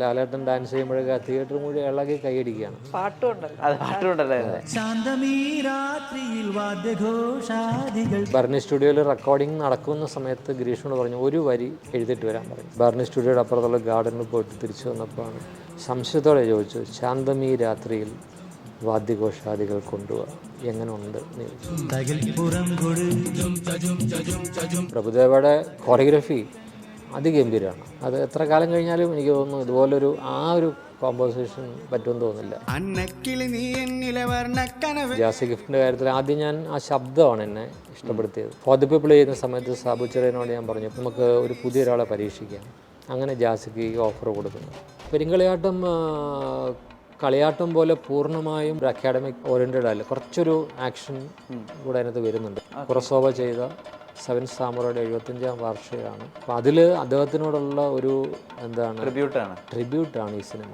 ലാലേട്ടൻ dance ചെയ്യുമ്പോഴൊക്കെ theatre മുഴുവൻ ഇളകി കൈയടിക്കുകയാണ്. Barnea സ്റ്റുഡിയോയിൽ റെക്കോർഡിംഗ് നടക്കുന്ന സമയത്ത് ഗിരീഷിനോട് പറഞ്ഞു ഒരു വരി എഴുതിയിട്ട് വരാൻ പറഞ്ഞു. ബർണി സ്റ്റുഡിയോയുടെ അപ്പുറത്തുള്ള ഗാർഡനിൽ പോയിട്ട് തിരിച്ചു വന്നപ്പോഴാണ് സംശയത്തോടെ ചോദിച്ചു, ശാന്തമീ രാത്രിയിൽ വാദ്യഘോഷാദികൾ കൊണ്ടുപോവാ എങ്ങനെ ഉണ്ട് എന്ന് ചോദിച്ചു. പ്രഭുദേവയുടെ കൊറിയോഗ്രഫി അതിഗംഭീരമാണ്. അത് എത്ര കാലം കഴിഞ്ഞാലും എനിക്ക് തോന്നുന്നു ഇതുപോലൊരു ഒരു കോമ്പോസിഷൻ പറ്റുമെന്ന് തോന്നുന്നില്ല. ജാസി ഗിഫ്റ്റിൻ്റെ കാര്യത്തിൽ ആദ്യം ഞാൻ ആ ശബ്ദമാണ് എന്നെ ഇഷ്ടപ്പെടുത്തിയത്. ഫോർ ദി പീപ്പിൾ ചെയ്യുന്ന സമയത്ത് സാബു ചെറിയനോട് ഞാൻ പറഞ്ഞു നമുക്ക് ഒരു പുതിയൊരാളെ പരീക്ഷിക്കാം. അങ്ങനെ ജാസിക്ക് ഈ ഓഫർ കൊടുക്കുന്നു. പെരിങ്കളിയാട്ടം കളിയാട്ടം പോലെ പൂർണ്ണമായും ഒരു അക്കാഡമിക് ഓറിയൻറ്റഡ് അല്ല, കുറച്ചൊരു ആക്ഷൻ കൂടെ അതിനകത്ത് വരുന്നുണ്ട്. കുറസോവ ചെയ്ത 7 സാമുറയുടെ 75ാം വാർഷികമാണ്. അപ്പോൾ അതിൽ അദ്ദേഹത്തിനോടുള്ള ഒരു ട്രിബ്യൂട്ടാണ് ഈ സിനിമ.